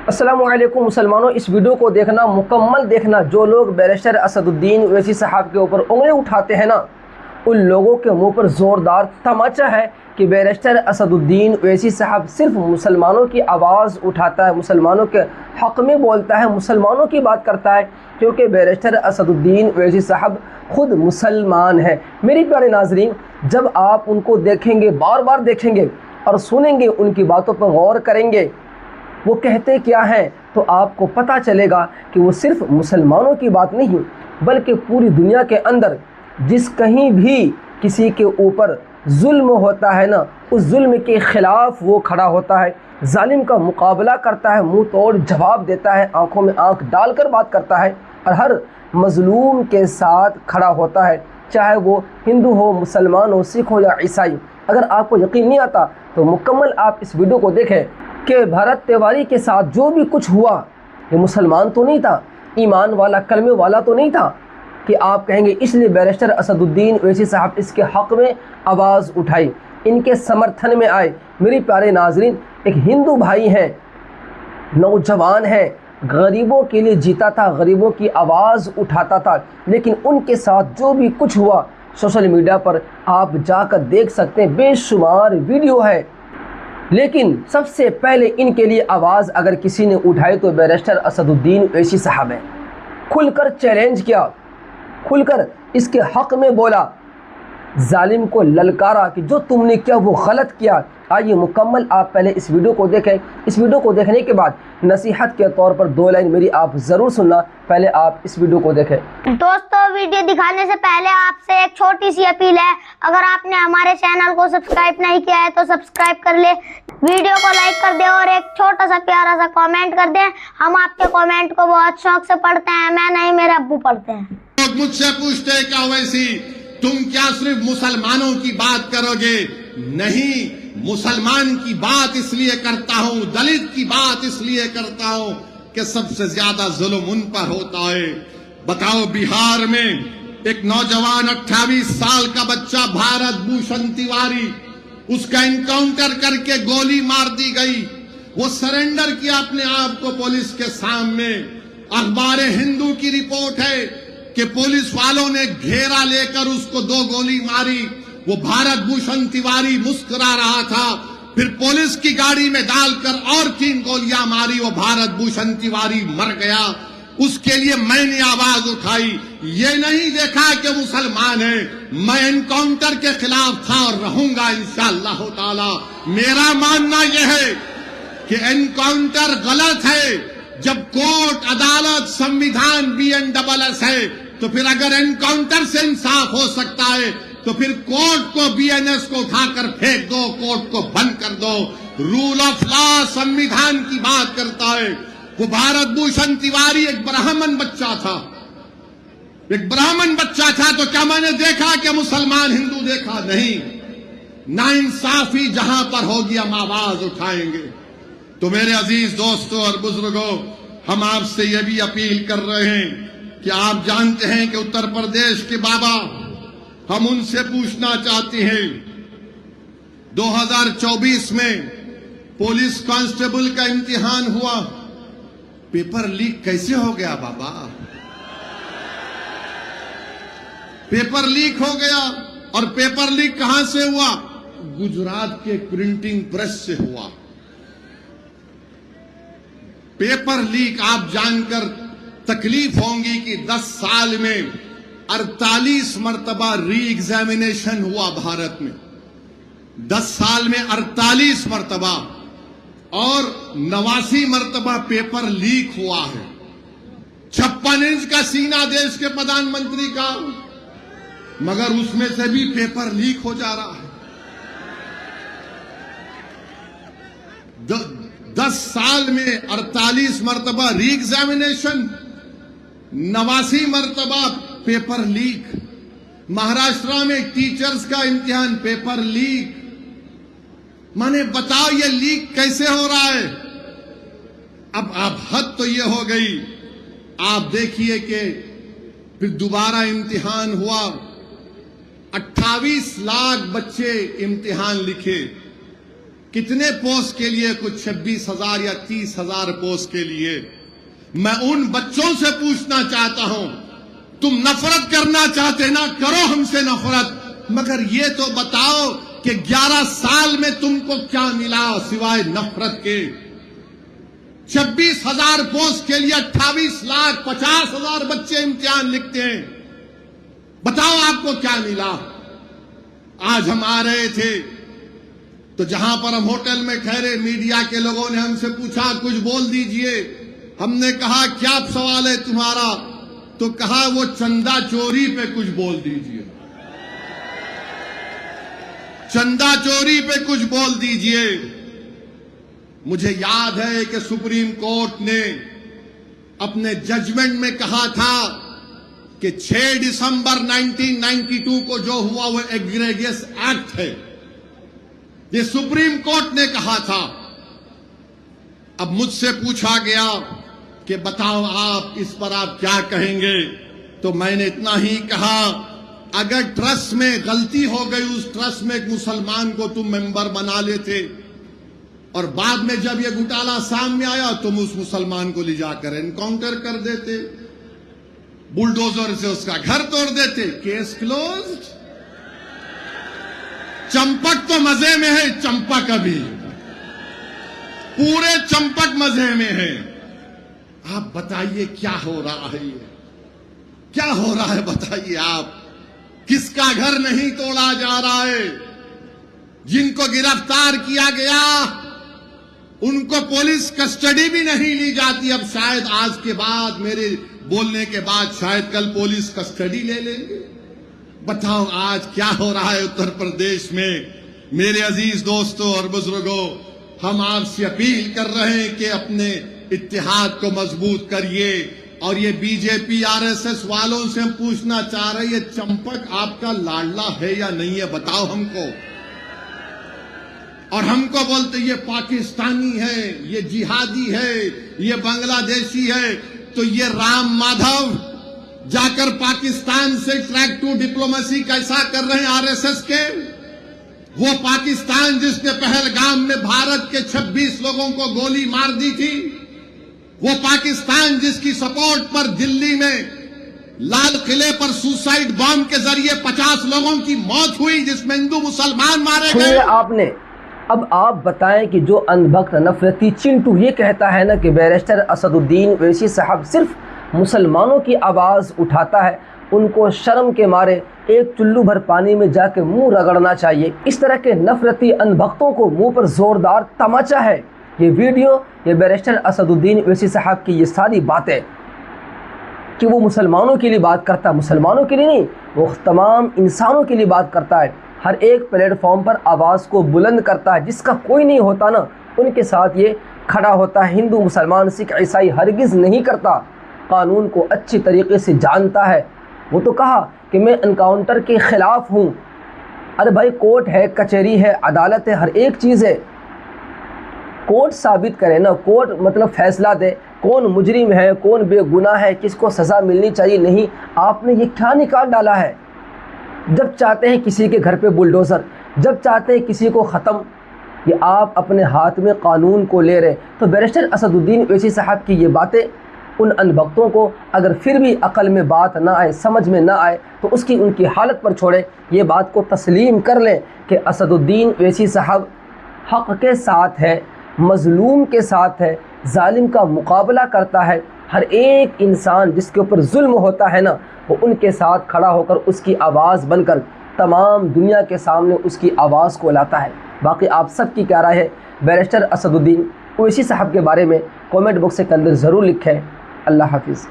अस्सलामुअलैकुम मुसलमानों, इस वीडियो को देखना, मुकम्मल देखना। जो लोग बैरिस्टर असदुद्दीन ओवैसी साहब के ऊपर उंगली उठाते हैं ना, उन लोगों के मुंह पर ज़ोरदार तमाचा है कि बैरिस्टर असदुद्दीन ओवैसी साहब सिर्फ मुसलमानों की आवाज़ उठाता है, मुसलमानों के हक़ में बोलता है, मुसलमानों की बात करता है, क्योंकि बैरिस्टर असदुद्दीन ओवैसी साहब ख़ुद मुसलमान है। मेरी प्यारे नाज़रीन, जब आप उनको देखेंगे, बार बार देखेंगे और सुनेंगे, उनकी बातों पर गौर करेंगे, वो कहते क्या हैं, तो आपको पता चलेगा कि वो सिर्फ मुसलमानों की बात नहीं, बल्कि पूरी दुनिया के अंदर जिस कहीं भी किसी के ऊपर जुल्म होता है ना, उस जुल्म के ख़िलाफ़ वो खड़ा होता है, जालिम का मुकाबला करता है, मुंह तोड़ जवाब देता है, आंखों में आंख डालकर बात करता है और हर मज़लूम के साथ खड़ा होता है, चाहे वो हिंदू हो, मुसलमान हो, सिख हो या ईसाई। अगर आपको यकीन नहीं आता तो मुकम्मल आप इस वीडियो को देखें कि भरत तिवारी के साथ जो भी कुछ हुआ, ये मुसलमान तो नहीं था, ईमान वाला, कलमे वाला तो नहीं था, कि आप कहेंगे इसलिए बैरिस्टर असदुद्दीन ओवैसी साहब इसके हक़ में आवाज़ उठाई, इनके समर्थन में आए। मेरी प्यारे नाजरीन, एक हिंदू भाई हैं, नौजवान हैं, गरीबों के लिए जीता था, गरीबों की आवाज़ उठाता था, लेकिन उनके साथ जो भी कुछ हुआ सोशल मीडिया पर आप जाकर देख सकते हैं, बेशुमार वीडियो है। लेकिन सबसे पहले इनके लिए आवाज़ अगर किसी ने उठाई तो बैरिस्टर असदुद्दीन ओवैसी साहब हैं। खुलकर चैलेंज किया, खुलकर इसके हक़ में बोला, जालिम को ललकारा कि जो तुमने किया वो गलत किया। आइए मुकम्मल आप पहले इस वीडियो को देखें। इस वीडियो को देखने के बाद नसीहत के तौर पर 2 लाइन मेरी आप ज़रूर सुनना। पहले आप इस वीडियो को देखें। दोस्तों, वीडियो दिखाने से पहले आपसे एक छोटी सी अपील है, अगर आपने हमारे चैनल को सब्सक्राइब नहीं किया है तो सब्सक्राइब कर ले, वीडियो को लाइक कर दे और एक छोटा सा प्यारा सा कमेंट कर दें। हम आपके कमेंट को बहुत शौक से पढ़ते हैं, मैं नहीं, मेरे अब्बू पढ़ते हैं। लोग मुझसे पूछते हैं क्या वैसी तुम क्या सिर्फ मुसलमानों की बात करोगे? नहीं, मुसलमान की बात इसलिए करता हूं, दलित की बात इसलिए करता हूं कि सबसे ज्यादा जुल्म उन पर होता है। बताओ, बिहार में एक नौजवान 28 साल का बच्चा भारत भूषण तिवारी, उसका इनकाउंटर करके गोली मार दी गई। वो सरेंडर किया अपने आप को पुलिस के सामने। अखबार हिंदू की रिपोर्ट है कि पुलिस वालों ने घेरा लेकर उसको 2 गोली मारी। वो भारत भूषण तिवारी मुस्कुरा रहा था, फिर पुलिस की गाड़ी में डालकर और 3 गोलियां मारी। वो भारत भूषण तिवारी मर गया। उसके लिए मैंने आवाज उठाई, ये नहीं देखा कि मुसलमान है। मैं एनकाउंटर के खिलाफ था और रहूंगा इंशाअल्लाह ताला। मेरा मानना यह है कि एनकाउंटर गलत है। जब कोर्ट, अदालत, संविधान BNSS है, तो फिर अगर एनकाउंटर से इंसाफ हो सकता है तो फिर कोर्ट को, BNS को उठाकर फेंक दो, कोर्ट को बंद कर दो। रूल ऑफ लॉ, संविधान की बात करता है। वो भारत भूषण तिवारी एक ब्राह्मण बच्चा था, एक ब्राह्मण बच्चा था, तो क्या मैंने देखा कि मुसलमान हिंदू देखा? नहीं। नाइंसाफी जहां पर होगी हम आवाज उठाएंगे। तो मेरे अजीज दोस्तों और बुजुर्गों, हम आपसे यह भी अपील कर रहे हैं कि आप जानते हैं कि उत्तर प्रदेश के बाबा, हम उनसे पूछना चाहते हैं, 2024 में पुलिस कांस्टेबल का इम्तिहान हुआ, पेपर लीक कैसे हो गया बाबा? पेपर लीक हो गया। और पेपर लीक कहां से हुआ? गुजरात के प्रिंटिंग प्रेस से हुआ। पेपर लीक आप जानकर तकलीफ होंगी कि 10 साल में 48 मरतबा री एग्जामिनेशन हुआ भारत में। 10 साल में 48 मरतबा और 89 मरतबा पेपर लीक हुआ है। 56 इंच का सीना देश के प्रधानमंत्री का, मगर उसमें से भी पेपर लीक हो जा रहा है। 10 साल में 48 मरतबा री एग्जामिनेशन, 89 मरतबा पेपर लीक। महाराष्ट्र में टीचर्स का इम्तिहान पेपर लीक। माने बताओ ये लीक कैसे हो रहा है? अब हद तो ये हो गई। आप देखिए कि फिर दोबारा इम्तिहान हुआ, 28 लाख बच्चे इम्तिहान लिखे, कितने पोस्ट के लिए? कुछ 26,000 या 30,000 पोस्ट के लिए। मैं उन बच्चों से पूछना चाहता हूं, तुम नफरत करना चाहते ना, करो हमसे नफरत, मगर ये तो बताओ कि 11 साल में तुमको क्या मिला सिवाय नफरत के? 26,000 पोस्ट के लिए 28,50,000 बच्चे इम्तिहान लिखते हैं। बताओ आपको क्या मिला? आज हम आ रहे थे तो जहां पर हम होटल में ठहरे, मीडिया के लोगों ने हमसे पूछा कुछ बोल दीजिए। हमने कहा क्या सवाल है तुम्हारा? तो कहा वो चंदा चोरी पे कुछ बोल दीजिए, चंदा चोरी पे कुछ बोल दीजिए। मुझे याद है कि सुप्रीम कोर्ट ने अपने जजमेंट में कहा था कि 6 दिसंबर 1992 को जो हुआ वो एग्रेगियस एक्ट है, ये सुप्रीम कोर्ट ने कहा था। अब मुझसे पूछा गया कि बताओ आप इस पर आप क्या कहेंगे? तो मैंने इतना ही कहा, अगर ट्रस्ट में गलती हो गई, उस ट्रस्ट में एक मुसलमान को तुम मेंबर बना लेते और बाद में जब ये घोटाला सामने आया तुम उस मुसलमान को ले जाकर एनकाउंटर कर देते, बुलडोजर से उसका घर तोड़ देते, केस क्लोज्ड। चंपक तो मजे में है, चंपक अभी पूरे चंपक मजे में है। आप बताइए क्या हो रहा है? ये क्या हो रहा है बताइए आप? किसका घर नहीं तोड़ा जा रहा है? जिनको गिरफ्तार किया गया उनको पुलिस कस्टडी भी नहीं ली जाती। अब शायद आज के बाद, मेरे बोलने के बाद शायद कल पुलिस कस्टडी ले लेंगे। बताओ आज क्या हो रहा है उत्तर प्रदेश में? मेरे अजीज दोस्तों और बुजुर्गों, हम आपसे अपील कर रहे हैं कि अपने इत्तेहाद को मजबूत करिए। और ये बीजेपी आरएसएस वालों से हम पूछना चाह रहे हैं, ये चंपक आपका लाडला है या नहीं है? बताओ हमको। और हमको बोलते ये पाकिस्तानी है, ये जिहादी है, ये बांग्लादेशी है। तो ये राम माधव जाकर पाकिस्तान से ट्रैक टू डिप्लोमेसी कैसा कर रहे हैं आरएसएस के? वो पाकिस्तान जिसने पहलगाम में भारत के 26 लोगों को गोली मार दी थी, वो पाकिस्तान जिसकी सपोर्ट पर दिल्ली में लाल किले पर सुसाइड बॉम्ब के जरिए 50 लोगों की मौत हुई, जिसमें हिंदू मुसलमान मारे गए। आपने अब आप बताएं कि जो अंधभक्त नफरती चिंटू ये कहता है ना कि बैरिस्टर असदुद्दीन ओवैसी साहब सिर्फ मुसलमानों की आवाज़ उठाता है, उनको शर्म के मारे एक चुल्लू भर पानी में जाके मुंह रगड़ना चाहिए। इस तरह के नफरती अंधभक्तों को मुंह पर जोरदार तमाचा है ये वीडियो, ये बैरिस्टर असदुद्दीन ओवैसी साहब की ये सारी बातें कि वो मुसलमानों के लिए बात करता है, मुसलमानों के लिए नहीं, वो तमाम इंसानों के लिए बात करता है। हर एक प्लेटफॉर्म पर आवाज़ को बुलंद करता है। जिसका कोई नहीं होता ना, उनके साथ ये खड़ा होता है। हिंदू मुसलमान सिख ईसाई हरगिज़ नहीं करता, कानून को अच्छी तरीके से जानता है। वो तो कहा कि मैं एनकाउंटर के ख़िलाफ़ हूँ। अरे भाई, कोर्ट है, कचहरी है, अदालत है, हर एक चीज़ है। कोर्ट साबित करे ना, कोर्ट मतलब फ़ैसला दे कौन मुजरिम है, कौन बेगुनाह है, किसको सज़ा मिलनी चाहिए। नहीं, आपने ये क्या निकाल डाला है? जब चाहते हैं किसी के घर पे बुलडोज़र, जब चाहते हैं किसी को ख़त्म, ये आप अपने हाथ में कानून को ले रहे। तो बैरिस्टर असदुद्दीन ओवैसी साहब की ये बातें उन अनभक्तों को अगर फिर भी अकल में बात ना आए, समझ में ना आए, तो उसकी उनकी हालत पर छोड़े। ये बात को तस्लीम कर लें कि असदुद्दीन ओवैसी साहब हक़ के साथ है, मज़लूम के साथ है, जालिम का मुकाबला करता है। हर एक इंसान जिसके ऊपर जुल्म होता है ना, वो उनके साथ खड़ा होकर उसकी आवाज़ बनकर तमाम दुनिया के सामने उसकी आवाज़ को लाता है। बाकी आप सब की क्या राय है बैरिस्टर असदुद्दीन ओवैसी साहब के बारे में? कमेंट बॉक्स के अंदर ज़रूर लिखें। अल्लाह हाफिज़।